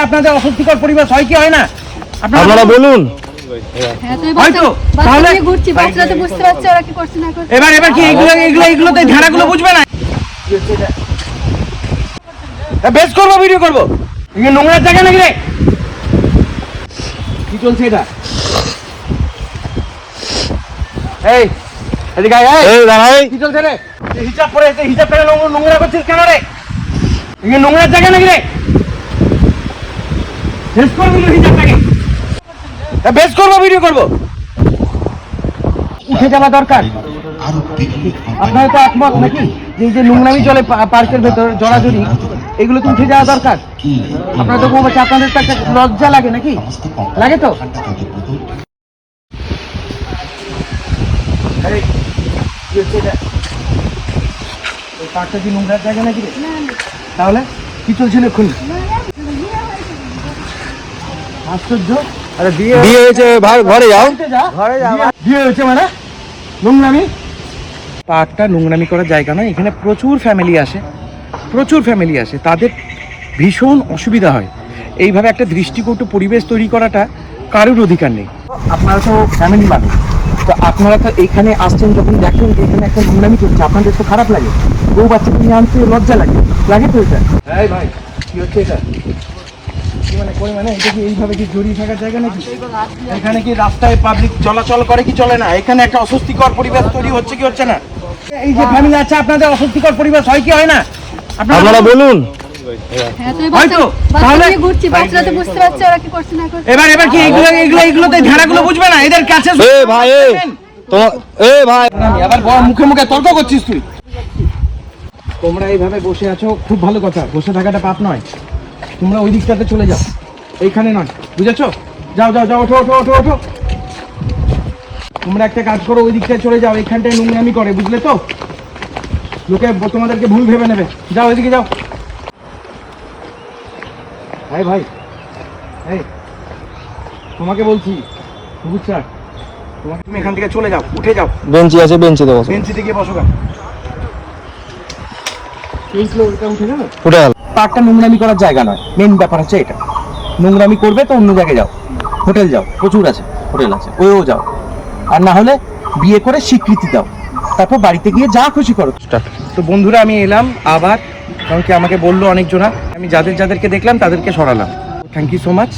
আপনাদের অস্বস্তিকর পরিবেশ হয় কি হয় না আপনারা বলুন। এবার কি এইগুলোতে ঝাড়াগুলো বুঝবে না। বেশ করবো, ভিডিও করবো। নোংরার জায়গা নাকি রে? কি চলছে এটা? এই এদিকে আয়। এই দাঁড়াই। কি চলছে রে? হিসাব পরে হিসাব করে নোংরা করছিস কেন রে? নোংরার জায়গা নাকি রে? বেশ করবো হিসাবটাকে। বেশ করবো, ভিডিও করবো। উঠে যাওয়া দরকার। আপনারা তো একমত নাকি যে এই যে নোংরামি চলে পার্কের ভেতর জড়াজড়ি, এগুলো তো উঠে যাওয়া দরকার। আপনারা তো বলছে আপনাদের তো একটা লজ্জা লাগে নাকি? লাগে তো? পার্কটা কি নোংরার জায়গা নাকি রে? তাহলে কি চলছিল এক্ষুনি? আশ্চর্য। আরে বিয়ে হয়েছে ভাই, ঘরে যাও। বিয়ে হয়েছে মানে নোংরামি? পার্কটা নোংরামি করার জায়গা নয়। এখানে প্রচুর ফ্যামিলি আসে, তাদের ভীষণ অসুবিধা হয়। এইভাবে একটা দৃষ্টিকটু পরিবেশ তৈরি করাটা কারোর অধিকার নেই। আপনারা তো ফ্যামিলি মানুষ, তো আপনারা তো এখানে আসছেন, যখন দেখেন যে এখানে একটা নোংরামি করছে, আপনাদের তো খারাপ লাগে। বউ বাচ্চাকে নিয়ে আনতে লজ্জা লাগে তো এটা? হ্যাঁ ভাই, কি হচ্ছে এটা? মানে এটা কি এইভাবে কি জড়িয়ে থাকার জায়গা নাকি? এখানে কি রাস্তায় পাবলিক চলাচল করে কি চলে না? এখানে একটা অস্বস্তিকর পরিবেশ তৈরি হচ্ছে কি হচ্ছে না? এই যে ফ্যামিলি আছে, আপনাদের অস্বস্তিকর পরিবেশ হয় কি হয় না? আপনারা বলুন। এবার কি এইগুলোতে ঝাড়াগুলো বুঝবে না? এদের কাছে ভাই আবার মুখে মুখে তর্ক করছিস তুই। তোমরা এইভাবে বসে আছো, খুব ভালো কথা, বসে থাকাটা পাপ নয়। তোমরা ওই দিকটাতে চলে যাও, এইখানে নয়, বুঝেছো? যাও ওঠো। তোমরা একটা কাজ করো, ওই দিকটায় চলে যাও, এইখানটায় নোংরামি করে, বুঝলে তো? লোকে তোমাদেরকে ভুল ভেবে নেবে। যাও ওইদিকে যাও। ভাই এই তোমাকে বলছি, বুঝছা? তুমি এখান থেকে চলে যাও, উঠে যাও। বেঞ্চি আছে, বেঞ্চিতে বসো। বেঞ্চিতে গিয়ে বসো। উঠে যাবে। উঠে গেল। পার্কটা নোংরামি করার জায়গা নয়, মেন ব্যাপার হচ্ছে এটা। নোংরামি করবে তো অন্য জায়গায় যাও, হোটেল যাও, প্রচুর আছে হোটেল আছে, ওইও যাও। আর না হলে বিয়ে করে স্বীকৃতি দাও, তারপর বাড়িতে গিয়ে যা খুশি করো। তো বন্ধুরা, আমি এলাম আবার, কারণ কি আমাকে বললো অনেকজনা, আমি যাদেরকে দেখলাম তাদেরকে সরালাম। Thank you so much.